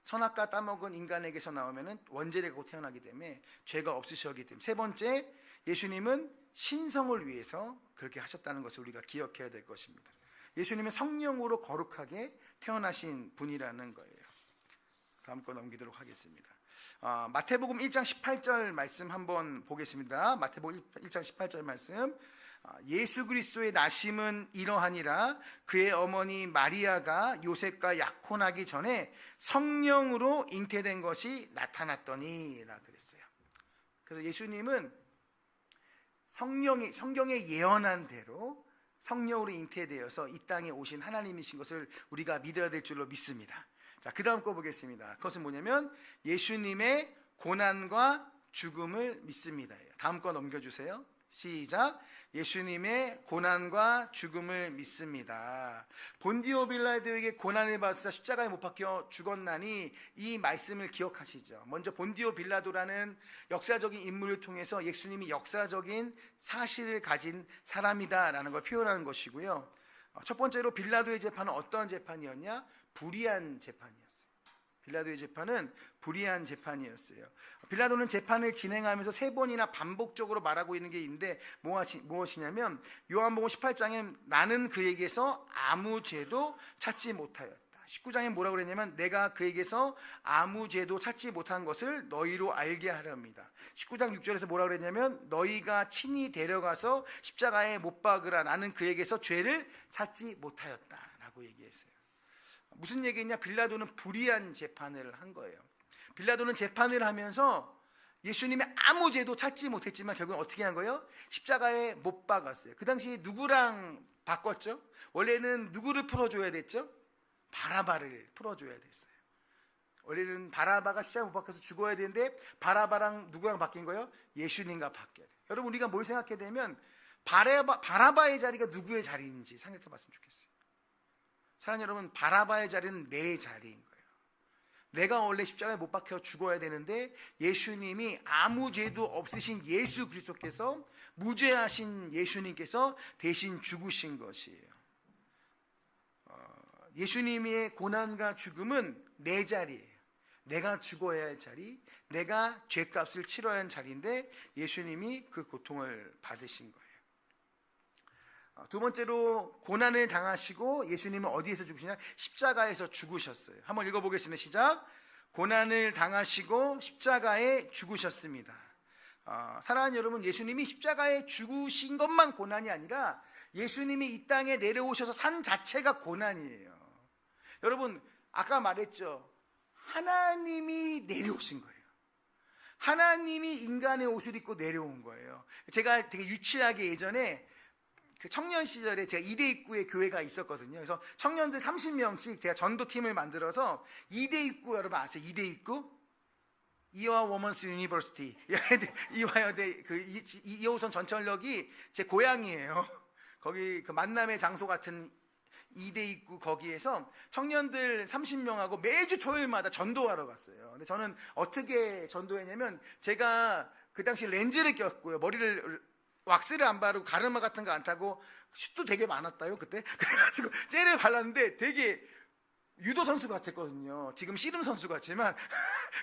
선악과 따먹은 인간에게서 나오면은 원죄를 갖고 태어나기 때문에 죄가 없으셨기 때문에. 세 번째, 예수님은 신성을 위해서 그렇게 하셨다는 것을 우리가 기억해야 될 것입니다. 예수님은 성령으로 거룩하게 태어나신 분이라는 거예요. 다음 거 넘기도록 하겠습니다. 마태복음 1장 18절 말씀 한번 보겠습니다. 마태복음 1장 18절 말씀. 예수 그리스도의 나심은 이러하니라. 그의 어머니 마리아가 요셉과 약혼하기 전에 성령으로 잉태된 것이 나타났더니 라 그랬어요. 그래서 예수님은 성경에 예언한 대로 성령으로 잉태되어서 이 땅에 오신 하나님이신 것을 우리가 믿어야 될 줄로 믿습니다. 자, 그 다음 거 보겠습니다. 그것은 뭐냐면 예수님의 고난과 죽음을 믿습니다. 다음 거 넘겨주세요. 시작. 예수님의 고난과 죽음을 믿습니다. 본디오 빌라도에게 고난을 받으사 십자가에 못 박혀 죽었나니 이 말씀을 기억하시죠. 먼저 본디오 빌라도라는 역사적인 인물을 통해서 예수님이 역사적인 사실을 가진 사람이다라는 걸 표현하는 것이고요. 첫 번째로 빌라도의 재판은 어떤 재판이었냐? 불의한 재판이었어요. 빌라도의 재판은 불의한 재판이었어요. 빌라도는 재판을 진행하면서 세 번이나 반복적으로 말하고 있는 게 있는데 무엇이냐면 요한복음 18장에 나는 그에게서 아무 죄도 찾지 못하였다. 19장에 뭐라고 그랬냐면 내가 그에게서 아무 죄도 찾지 못한 것을 너희로 알게 하렵니다. 19장 6절에서 뭐라고 그랬냐면 너희가 친히 데려가서 십자가에 못 박으라. 나는 그에게서 죄를 찾지 못하였다라고 얘기했어요. 무슨 얘기냐? 빌라도는 불의한 재판을 한 거예요. 빌라도는 재판을 하면서 예수님의 아무 죄도 찾지 못했지만 결국은 어떻게 한 거예요? 십자가에 못 박았어요. 그 당시 누구랑 바꿨죠? 원래는 누구를 풀어줘야 됐죠? 바라바를 풀어줘야 됐어요. 원래는 바라바가 십자가에 못 박혀서 죽어야 되는데 바라바랑 누구랑 바뀐 거예요? 예수님과 바뀌어야 돼요. 여러분, 우리가 뭘 생각해야 되면 바라바의 자리가 누구의 자리인지 생각해 봤으면 좋겠어요. 사랑하는 여러분, 바라바의 자리는 내 자리인 거예요. 내가 원래 십자가에 못 박혀 죽어야 되는데 예수님이 아무 죄도 없으신 예수 그리스도께서, 무죄하신 예수님께서 대신 죽으신 것이에요. 예수님의 고난과 죽음은 내 자리예요. 내가 죽어야 할 자리, 내가 죄값을 치러야 하는 자리인데 예수님이 그 고통을 받으신 거예요. 두 번째로, 고난을 당하시고 예수님은 어디에서 죽으시냐? 십자가에서 죽으셨어요. 한번 읽어보겠습니다. 시작. 고난을 당하시고 십자가에 죽으셨습니다. 사랑하는 여러분, 예수님이 십자가에 죽으신 것만 고난이 아니라 예수님이 이 땅에 내려오셔서 산 자체가 고난이에요. 여러분, 아까 말했죠. 하나님이 내려오신 거예요. 하나님이 인간의 옷을 입고 내려온 거예요. 제가 되게 유치하게 예전에 그 청년 시절에 제가 2대 입구에 교회가 있었거든요. 그래서 청년들 30명씩 제가 전도팀을 만들어서 2대 입구, 여러분 아세요? 2대 입구? 이화 워먼스 유니버시티, 이화여대 그 2호선 전철역이 제 고향이에요. 거기 그 만남의 장소 같은 2대 입구, 거기에서 청년들 30명하고 매주 토요일마다 전도하러 갔어요. 근데 저는 어떻게 전도했냐면, 제가 그 당시 렌즈를 꼈고요. 머리를 왁스를 안 바르고 가르마 같은 거 안 타고, 숱도 되게 많았다요 그때. 그래가지고 젤을 발랐는데 되게 유도 선수 같았거든요. 지금 씨름 선수 같지만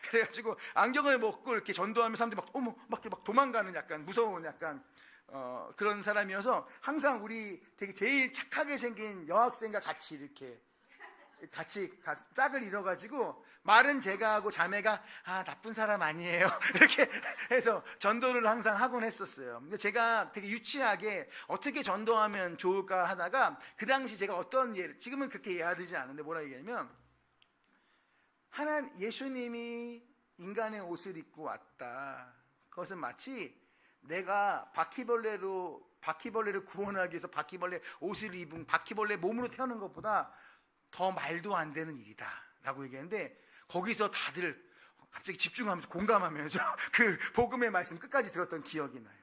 그래가지고 안경을 벗고 이렇게 전도하면 사람들이 막 도망가는, 약간 무서운, 약간 그런 사람이어서 항상 우리 되게 제일 착하게 생긴 여학생과 같이 이렇게 짝을 이뤄가지고, 말은 제가 하고 자매가 나쁜 사람 아니에요 이렇게 해서 전도를 항상 하곤 했었어요. 근데 제가 되게 유치하게 어떻게 전도하면 좋을까 하다가, 그 당시 제가 어떤 예를, 지금은 그렇게 이해하지 않는데 뭐라 얘기하냐면, 예수님이 인간의 옷을 입고 왔다. 그것은 마치 내가 바퀴벌레를 구원하기 위해서 바퀴벌레 옷을 입은, 바퀴벌레 몸으로 태어난 것보다 더 말도 안 되는 일이다 라고 얘기했는데, 거기서 다들 갑자기 집중하면서 공감하면서 그 복음의 말씀 끝까지 들었던 기억이 나요.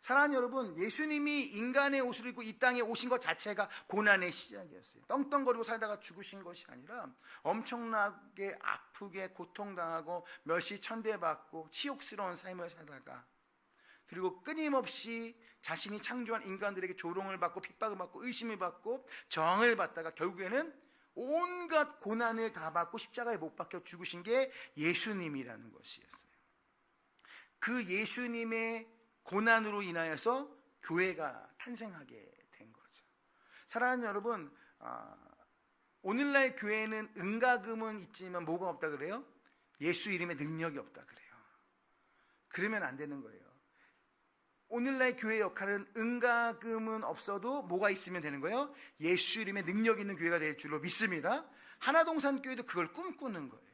사랑하는 여러분, 예수님이 인간의 옷을 입고 이 땅에 오신 것 자체가 고난의 시작이었어요. 떵떵거리고 살다가 죽으신 것이 아니라 엄청나게 아프게 고통당하고 멸시천대받고 치욕스러운 삶을 살다가, 그리고 끊임없이 자신이 창조한 인간들에게 조롱을 받고 핍박을 받고 의심을 받고 저항을 받다가 결국에는 온갖 고난을 다 받고 십자가에 못 박혀 죽으신 게 예수님이라는 것이었어요. 그 예수님의 고난으로 인하여서 교회가 탄생하게 된 거죠. 사랑하는 여러분, 오늘날 교회는 은가금은 있지만 뭐가 없다 그래요? 예수 이름에 능력이 없다 그래요. 그러면 안 되는 거예요. 오늘날 교회의 역할은 은가금은 없어도 뭐가 있으면 되는 거예요? 예수 이름의 능력 있는 교회가 될 줄로 믿습니다. 하나동산 교회도 그걸 꿈꾸는 거예요.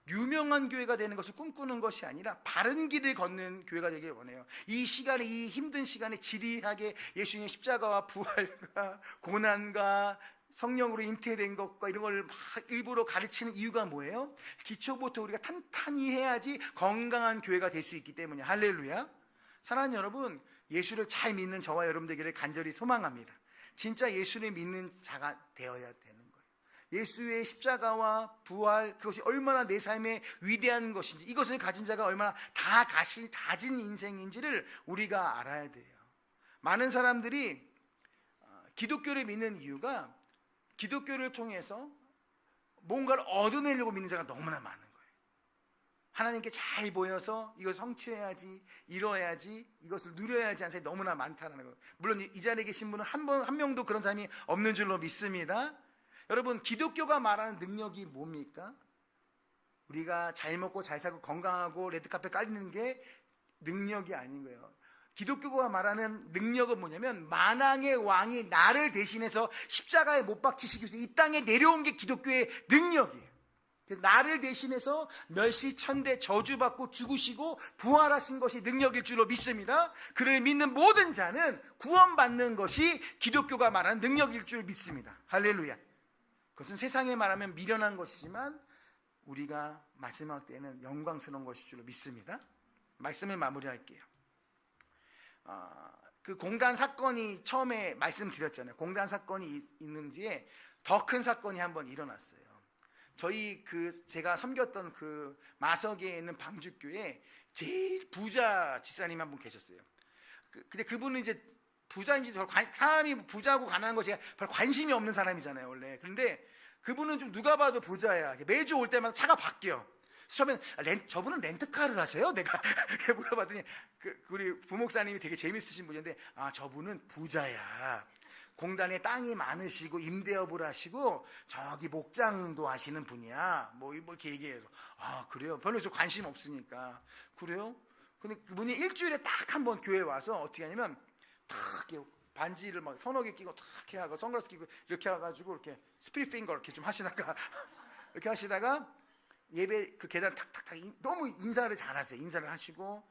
유명한 교회가 되는 것을 꿈꾸는 것이 아니라 바른 길을 걷는 교회가 되길 원해요. 이 시간에, 이 힘든 시간에 지리하게 예수님의 십자가와 부활과 고난과 성령으로 잉태된 것과 이런 걸 막 일부러 가르치는 이유가 뭐예요? 기초부터 우리가 탄탄히 해야지 건강한 교회가 될 수 있기 때문이에요. 할렐루야. 사랑하는 여러분, 예수를 잘 믿는 저와 여러분 되기를 간절히 소망합니다. 진짜 예수를 믿는 자가 되어야 되는 거예요. 예수의 십자가와 부활, 그것이 얼마나 내 삶에 위대한 것인지, 이것을 가진 자가 얼마나 다 가진 인생인지를 우리가 알아야 돼요. 많은 사람들이 기독교를 믿는 이유가 기독교를 통해서 뭔가를 얻어내려고 믿는 자가 너무나 많은 거예요. 하나님께 잘 보여서 이걸 성취해야지, 이뤄야지, 이것을 누려야지 하는 사람이 너무나 많다는 거예요. 물론 이 자리에 계신 분은 한 명도 그런 사람이 없는 줄로 믿습니다. 여러분, 기독교가 말하는 능력이 뭡니까? 우리가 잘 먹고 잘 살고 건강하고 레드카펫 깔리는 게 능력이 아닌 거예요. 기독교가 말하는 능력은 뭐냐면, 만왕의 왕이 나를 대신해서 십자가에 못 박히시기 위해서 이 땅에 내려온 게 기독교의 능력이에요. 나를 대신해서 멸시천대 저주받고 죽으시고 부활하신 것이 능력일 줄로 믿습니다. 그를 믿는 모든 자는 구원받는 것이 기독교가 말하는 능력일 줄 믿습니다. 할렐루야. 그것은 세상에 말하면 미련한 것이지만 우리가 마지막 때는 영광스러운 것일 줄로 믿습니다. 말씀을 마무리할게요. 그 공단 사건이 처음에 말씀드렸잖아요. 공단 사건이 있는 뒤에 더 큰 사건이 한번 일어났어요. 저희 제가 섬겼던 그 마석에 있는 방주교에 제일 부자 집사님 한 분 계셨어요. 근데 그분은 이제 부자인지 사람이 부자고 가난한 거 제가 별 관심이 없는 사람이잖아요 원래. 그런데 그분은 좀 누가 봐도 부자야. 매주 올 때마다 차가 바뀌어. 처음엔 저분은 렌트카를 하세요? 내가 물어봤더니 우리 부목사님이 되게 재밌으신 분인데 저분은 부자야. 공단에 땅이 많으시고 임대업을 하시고 저기 목장도 하시는 분이야. 뭐 이렇게 얘기해서 그래요? 별로 저 관심 없으니까. 그래요? 근데 그분이 일주일에 딱 한 번 교회 와서 어떻게 하냐면 탁 이렇게 반지를 막 서너 개 끼고 탁 이렇게 하고 선글라스 끼고 이렇게 해가지고 이렇게 스프릿 핑거 이렇게 좀 하시다가 이렇게 하시다가 예배 그 계단 탁탁탁 너무 인사를 잘하세요. 인사를 하시고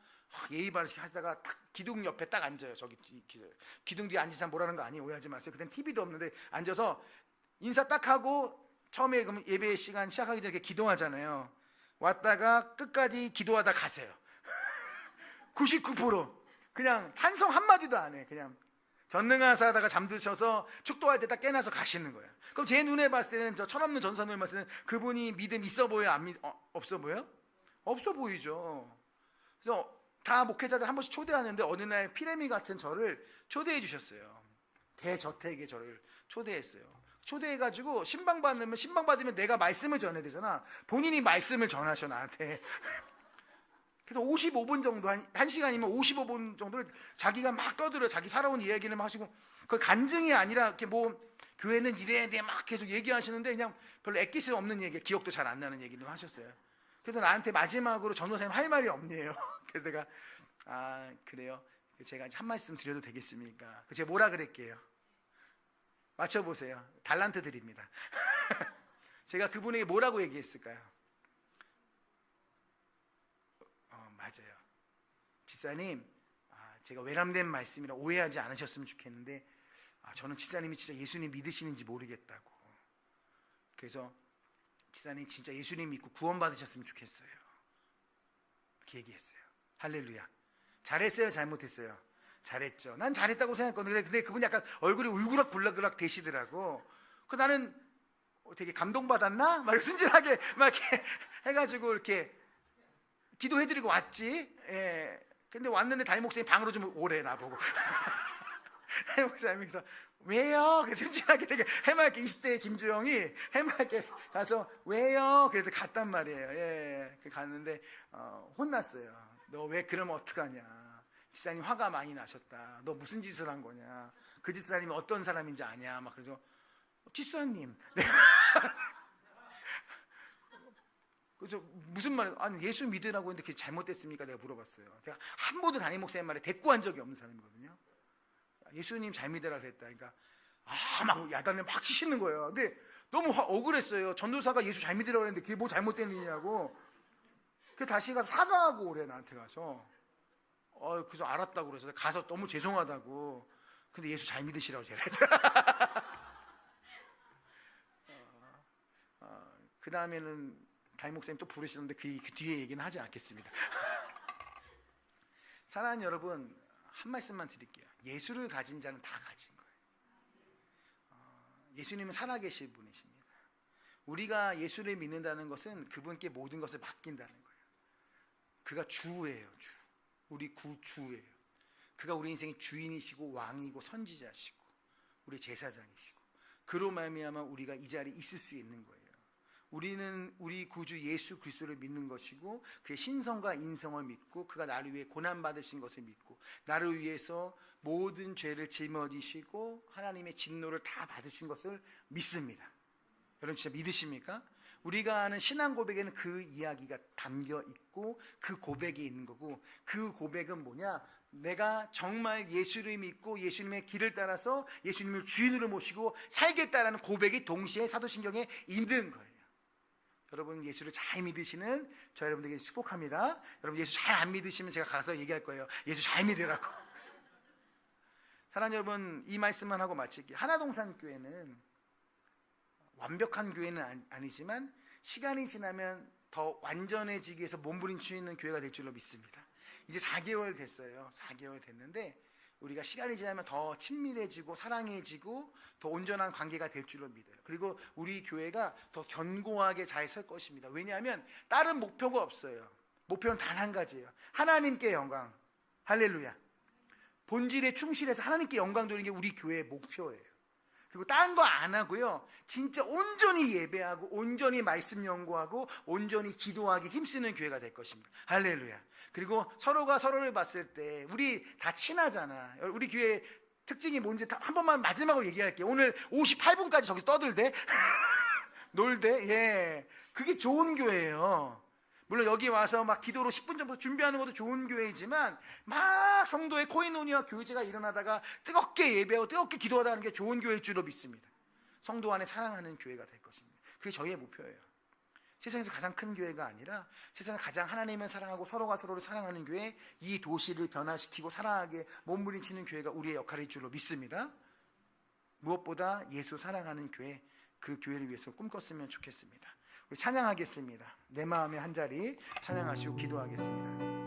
예의 바르게 하다가 딱 기둥 옆에 딱 앉아요. 저기 기둥 뒤에 앉으시면 뭐라는 거 아니에요. 오해하지 마세요. 그땐 TV도 없는데 앉아서 인사 딱 하고 처음에 그럼 예배 시간 시작하기 전에 이렇게 기도하잖아요. 왔다가 끝까지 기도하다 가세요. 99% 그냥 찬송 한마디도 안 해. 그냥 전능하사 하다가 잠드셔서 축도할 때 딱 깨나서 가시는 거예요. 그럼 제 눈에 봤을 때는 저 철없는 전사님을 봤을 때는 그분이 믿음 있어 보여요? 없어 보여요? 없어 보이죠. 그래서 다 목회자들 한 번씩 초대하는데 어느 날 피레미 같은 저를 초대해 주셨어요. 대저택에 저를 초대했어요. 초대해가지고 신방 받으면 내가 말씀을 전해야 되잖아. 본인이 말씀을 전하셔 나한테. 그래서 55분 정도, 한 시간이면 55분 정도를 자기가 막 떠들어 자기 살아온 이야기를 막 하시고, 그 간증이 아니라 이렇게 뭐 교회는 이래야 돼 막 계속 얘기하시는데 그냥 별로 엑기스 없는 얘기, 기억도 잘 안 나는 얘기를 하셨어요. 그래서 나한테 마지막으로 전도사님 할 말이 없네요. 그래서 내가 그래요. 제가 한 말씀 드려도 되겠습니까? 제가 뭐라 그랬게요? 맞춰보세요. 달란트 드립니다. 제가 그분에게 뭐라고 얘기했을까요? 맞아요. 집사님, 제가 외람된 말씀이라 오해하지 않으셨으면 좋겠는데 저는 집사님이 진짜 예수님 믿으시는지 모르겠다고. 그래서 집사님 진짜 예수님 믿고 구원 받으셨으면 좋겠어요. 그렇게 얘기했어요. 할렐루야. 잘했어요? 잘못했어요? 잘했죠. 난 잘했다고 생각했거든요. 근데 그분이 약간 얼굴이 울그락불락그락 되시더라고. 나는 되게 감동받았나? 막 순진하게 막 이렇게 해가지고 이렇게 기도해드리고 왔지. 예. 근데 왔는데 담임 목사님 방으로 좀 오래 나보고. 담임 목사님께서 왜요? 그래서 순진하게 되게 해맑게 20대 김주영이 해맑게 가서 왜요? 그래서 갔단 말이에요. 예. 갔는데 혼났어요. 너 왜 그러면 어떡하냐? 집사님 화가 많이 나셨다. 너 무슨 짓을 한 거냐? 그 집사님이 어떤 사람인지 아냐? 막 그래서 집사님. 그래서 무슨 말이에요? 아니 예수 믿으라고 했는데 그게 잘못됐습니까? 내가 물어봤어요. 제가 한 번도 담임 목사님 말에 대꾸한 적이 없는 사람이거든요. 예수님 잘 믿으라 그랬다. 그러니까 막 야단을 막 치시는 거예요. 근데 너무 억울했어요. 전도사가 예수 잘 믿으라고 했는데 그게 뭐 잘못된 일이냐고. 그 다시 가서 사과하고 오래 나한테 가서. 그래서 알았다고 그래서 가서 너무 죄송하다고. 근데 예수 잘 믿으시라고 제가 했죠. 그 다음에는 담임 목사님 또 부르시는데 그 뒤에 얘기는 하지 않겠습니다. 사랑하는 여러분, 한 말씀만 드릴게요. 예수를 가진 자는 다 가진 거예요. 예수님은 살아계실 분이십니다. 우리가 예수를 믿는다는 것은 그분께 모든 것을 맡긴다는 거예요. 그가 주예요. 우리 구주예요. 그가 우리 인생의 주인이시고 왕이고 선지자시고 우리 제사장이시고 그로 말미암아 우리가 이 자리에 있을 수 있는 거예요. 우리는 우리 구주 예수 그리스도를 믿는 것이고 그의 신성과 인성을 믿고 그가 나를 위해 고난받으신 것을 믿고 나를 위해서 모든 죄를 짊어지시고 하나님의 진노를 다 받으신 것을 믿습니다. 여러분 진짜 믿으십니까? 우리가 아는 신앙 고백에는 그 이야기가 담겨 있고 그 고백이 있는 거고 그 고백은 뭐냐? 내가 정말 예수를 믿고 예수님의 길을 따라서 예수님을 주인으로 모시고 살겠다라는 고백이 동시에 사도신경에 있는 거예요. 여러분 예수를 잘 믿으시는 저 여러분들에게 축복합니다. 여러분 예수 잘 안 믿으시면 제가 가서 얘기할 거예요. 예수 잘 믿으라고. 사랑하는 여러분 이 말씀만 하고 마칠게요. 하나동산교회는 완벽한 교회는 아니지만 시간이 지나면 더 완전해지기 위해서 몸부림치는 교회가 될 줄로 믿습니다. 이제 4개월 됐어요. 4개월 됐는데 우리가 시간이 지나면 더 친밀해지고 사랑해지고 더 온전한 관계가 될 줄로 믿어요. 그리고 우리 교회가 더 견고하게 잘 설 것입니다. 왜냐하면 다른 목표가 없어요. 목표는 단 한 가지예요. 하나님께 영광. 할렐루야. 본질에 충실해서 하나님께 영광 돌리는 게 우리 교회의 목표예요. 그리고 딴 거 안 하고요, 진짜 온전히 예배하고 온전히 말씀 연구하고 온전히 기도하기 힘쓰는 교회가 될 것입니다. 할렐루야. 그리고 서로가 서로를 봤을 때 우리 다 친하잖아. 우리 교회 특징이 뭔지 한 번만 마지막으로 얘기할게요. 오늘 58분까지 저기서 떠들대 놀대. 예, 그게 좋은 교회예요. 물론 여기 와서 막 기도로 10분 전부터 준비하는 것도 좋은 교회이지만 막 성도의 코이노니아 교제가 일어나다가 뜨겁게 예배하고 뜨겁게 기도하다 하는 게 좋은 교회일 줄로 믿습니다. 성도 안에 사랑하는 교회가 될 것입니다. 그게 저희의 목표예요. 세상에서 가장 큰 교회가 아니라 세상에서 가장 하나님을 사랑하고 서로가 서로를 사랑하는 교회, 이 도시를 변화시키고 사랑하게 몸부림치는 교회가 우리의 역할일 줄로 믿습니다. 무엇보다 예수 사랑하는 교회, 그 교회를 위해서 꿈꿨으면 좋겠습니다. 우리 찬양하겠습니다. 내 마음의 한 자리 찬양하시고 기도하겠습니다.